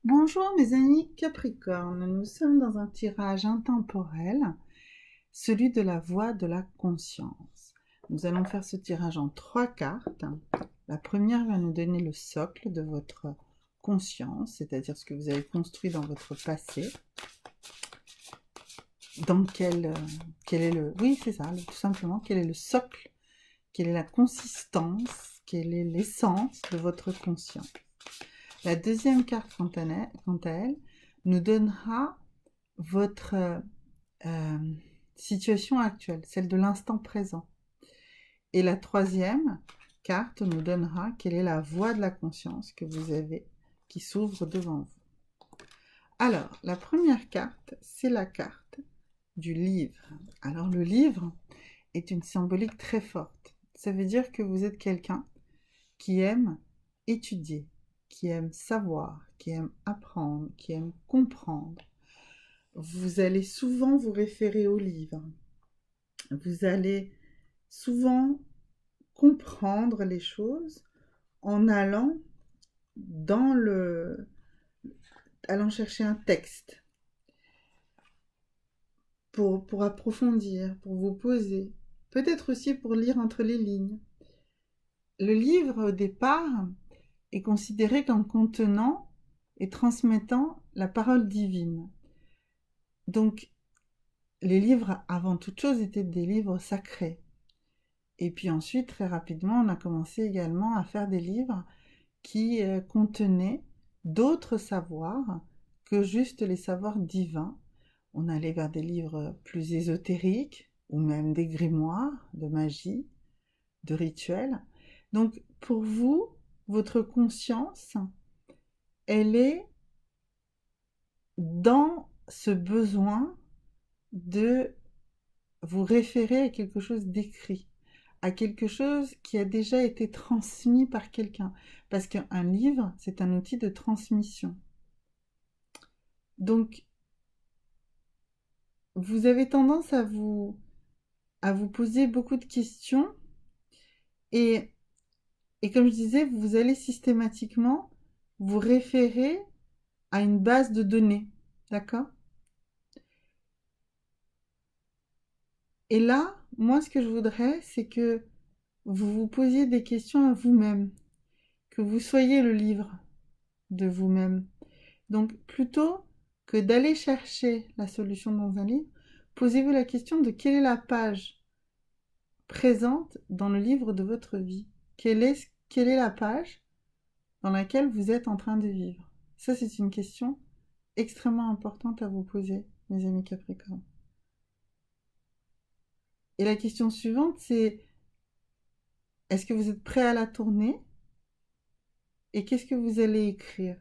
Bonjour mes amis Capricorne, nous sommes dans un tirage intemporel, celui de la voie de la conscience. Nous allons faire ce tirage en 3 cartes. La première va nous donner le socle de votre conscience, c'est-à-dire ce que vous avez construit dans votre passé. Quel est le... Oui, c'est ça, tout simplement, quel est le socle, quelle est la consistance, quelle est l'essence de votre conscience. La deuxième carte, quant à elle, nous donnera votre situation actuelle, celle de l'instant présent. Et la troisième carte nous donnera quelle est la voie de la conscience que vous avez, qui s'ouvre devant vous. Alors, la première carte, c'est la carte du livre. Alors, le livre est une symbolique très forte. Ça veut dire que vous êtes quelqu'un qui aime étudier, qui aime savoir, qui aime apprendre, qui aime comprendre. Vous allez souvent vous référer au livre. Vous allez souvent comprendre les choses en allant chercher un texte pour approfondir, pour vous poser, peut-être aussi pour lire entre les lignes. Le livre, au départ, est considéré comme contenant et transmettant la parole divine. Donc, les livres, avant toute chose, étaient des livres sacrés. Et puis ensuite, très rapidement, on a commencé également à faire des livres qui contenaient d'autres savoirs que juste les savoirs divins. On allait vers des livres plus ésotériques, ou même des grimoires de magie, de rituels. Donc, pour vous, votre conscience, elle est dans ce besoin de vous référer à quelque chose d'écrit, à quelque chose qui a déjà été transmis par quelqu'un. Parce qu'un livre, c'est un outil de transmission. Donc, vous avez tendance à vous poser beaucoup de questions et, et comme je disais, vous allez systématiquement vous référer à une base de données. D'accord? Et là, moi, ce que je voudrais, c'est que vous vous posiez des questions à vous-même, que vous soyez le livre de vous-même. Donc, plutôt que d'aller chercher la solution dans un livre, posez-vous la question de quelle est la page présente dans le livre de votre vie. Quelle est la page dans laquelle vous êtes en train de vivre? Ça, c'est une question extrêmement importante à vous poser, mes amis Capricorne. Et la question suivante, c'est est-ce que vous êtes prêt à la tourner? Et qu'est-ce que vous allez écrire?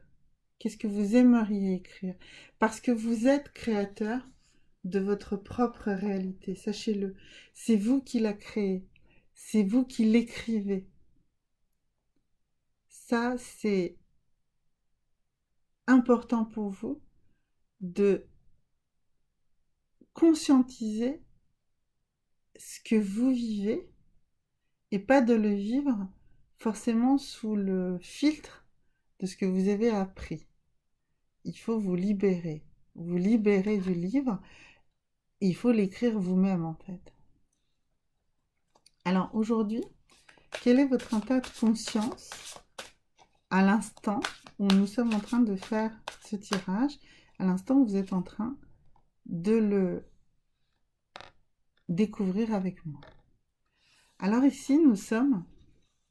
Qu'est-ce que vous aimeriez écrire? Parce que vous êtes créateur de votre propre réalité, sachez-le. C'est vous qui la créez. C'est vous qui l'écrivez. Ça, c'est important pour vous de conscientiser ce que vous vivez et pas de le vivre forcément sous le filtre de ce que vous avez appris. Il faut vous libérer du livre et il faut l'écrire vous-même en fait. Alors aujourd'hui, quel est votre état de conscience à l'instant où nous sommes en train de faire ce tirage, à l'instant où vous êtes en train de le découvrir avec moi? Alors ici, nous sommes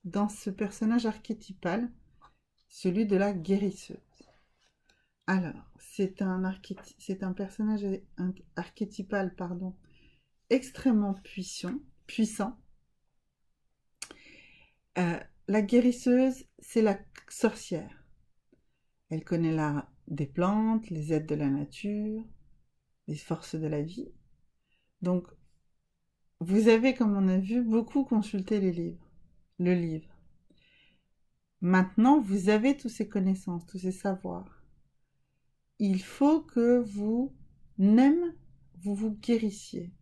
dans ce personnage archétypal, celui de la guérisseuse. Alors, c'est un personnage archétypal, pardon, extrêmement puissant. La guérisseuse, c'est la sorcière. Elle connaît l'art des plantes, les aides de la nature, les forces de la vie. Donc, vous avez, comme on a vu, beaucoup consulté le livre. Maintenant, vous avez toutes ces connaissances, tous ces savoirs. Il faut que vous-même, vous vous guérissiez.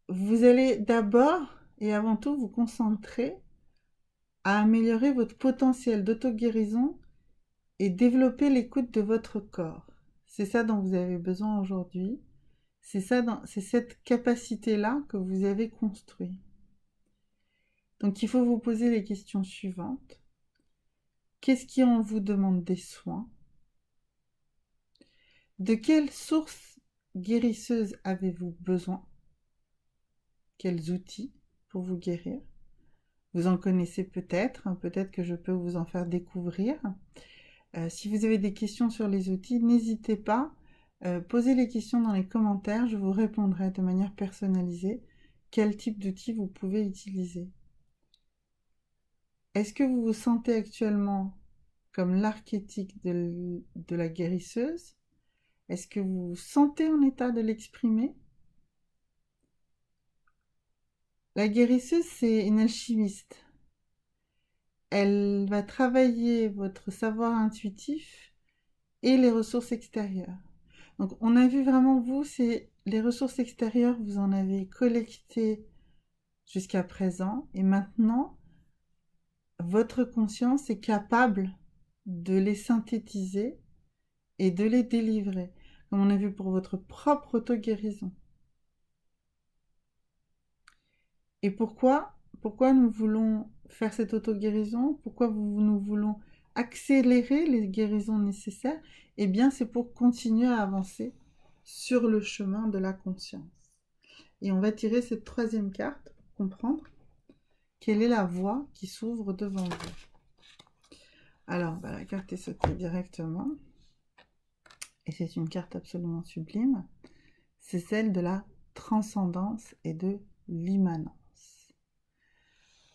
Vous allez d'abord et avant tout vous concentrer à améliorer votre potentiel d'auto-guérison et développer l'écoute de votre corps. C'est ça dont vous avez besoin aujourd'hui. C'est cette capacité-là que vous avez construite. Donc il faut vous poser les questions suivantes. Qu'est-ce qui en vous demande des soins? De quelles sources guérisseuses avez-vous besoin? Quels outils pour vous guérir? Vous en connaissez peut-être, peut-être que je peux vous en faire découvrir. Si vous avez des questions sur les outils, n'hésitez pas, posez les questions dans les commentaires, je vous répondrai de manière personnalisée quel type d'outils vous pouvez utiliser. Est-ce que vous vous sentez actuellement comme l'archétype de la guérisseuse? Est-ce que vous vous sentez en état de l'exprimer? La guérisseuse, c'est une alchimiste. Elle va travailler votre savoir intuitif et les ressources extérieures. Donc on a vu vraiment vous, c'est les ressources extérieures, vous en avez collecté jusqu'à présent et maintenant votre conscience est capable de les synthétiser et de les délivrer, comme on a vu pour votre propre auto-guérison. Et pourquoi nous voulons faire cette auto-guérison? Pourquoi nous voulons accélérer les guérisons nécessaires? Eh bien, c'est pour continuer à avancer sur le chemin de la conscience. Et on va tirer cette troisième carte pour comprendre quelle est la voie qui s'ouvre devant vous. Alors, la carte est sautée directement. Et c'est une carte absolument sublime. C'est celle de la transcendance et de l'immanence.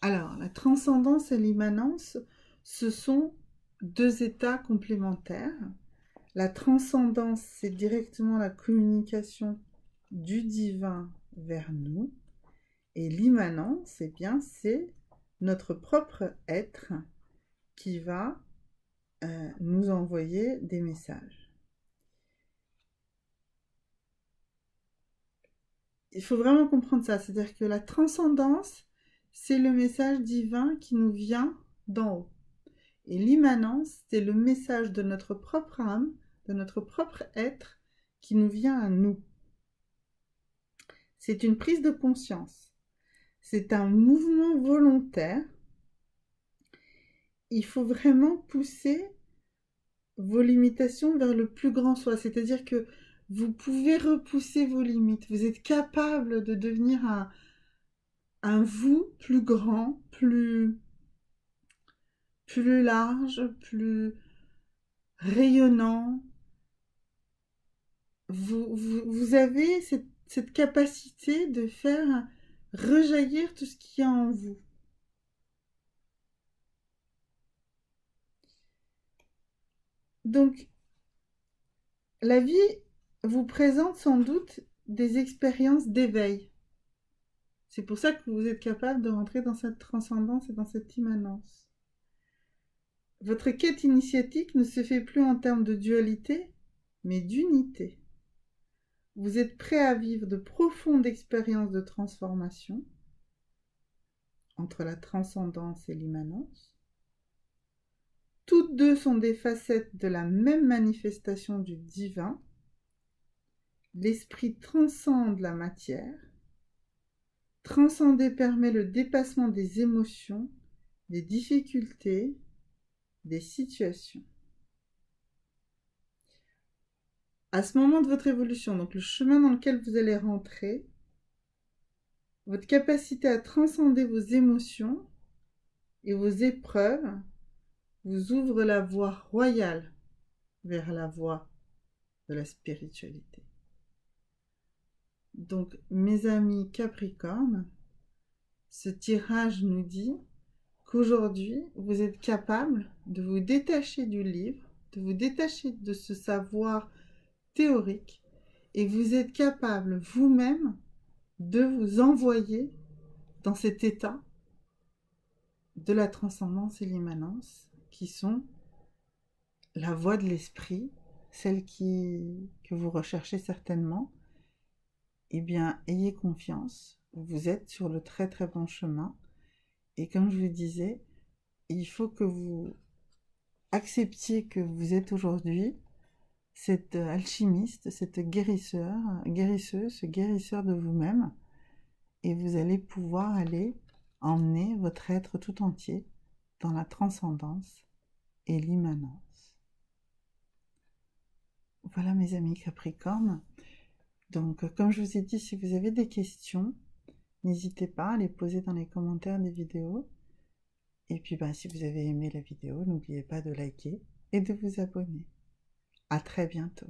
Alors, la transcendance et l'immanence, ce sont deux états complémentaires. La transcendance, c'est directement la communication du divin vers nous. Et l'immanence, eh bien, c'est notre propre être qui va nous envoyer des messages. Il faut vraiment comprendre ça, c'est-à-dire que la transcendance, c'est le message divin qui nous vient d'en haut. Et l'immanence, c'est le message de notre propre âme, de notre propre être, qui nous vient à nous. C'est une prise de conscience. C'est un mouvement volontaire. Il faut vraiment pousser vos limitations vers le plus grand soi. C'est-à-dire que vous pouvez repousser vos limites. Vous êtes capable de devenir un vous plus grand, plus large, plus rayonnant. Vous avez cette capacité de faire rejaillir tout ce qu'il y a en vous. Donc, la vie vous présente sans doute des expériences d'éveil. C'est pour ça que vous êtes capable de rentrer dans cette transcendance et dans cette immanence. Votre quête initiatique ne se fait plus en termes de dualité, mais d'unité. Vous êtes prêt à vivre de profondes expériences de transformation entre la transcendance et l'immanence. Toutes deux sont des facettes de la même manifestation du divin. L'esprit transcende la matière. Transcender permet le dépassement des émotions, des difficultés, des situations. À ce moment de votre évolution, donc le chemin dans lequel vous allez rentrer, votre capacité à transcender vos émotions et vos épreuves vous ouvre la voie royale vers la voie de la spiritualité. Donc, mes amis Capricorne, ce tirage nous dit qu'aujourd'hui, vous êtes capable de vous détacher du livre, de vous détacher de ce savoir théorique, et vous êtes capable vous-même de vous envoyer dans cet état de la transcendance et l'immanence, qui sont la voie de l'esprit, celle que vous recherchez certainement. Eh bien, ayez confiance, vous êtes sur le très très bon chemin. Et comme je vous disais, il faut que vous acceptiez que vous êtes aujourd'hui cette alchimiste, cette guérisseuse, ce guérisseur de vous-même, et vous allez pouvoir aller emmener votre être tout entier dans la transcendance et l'immanence. Voilà mes amis Capricorne. Donc comme je vous ai dit, si vous avez des questions, n'hésitez pas à les poser dans les commentaires des vidéos. Et puis si vous avez aimé la vidéo, n'oubliez pas de liker et de vous abonner. À très bientôt.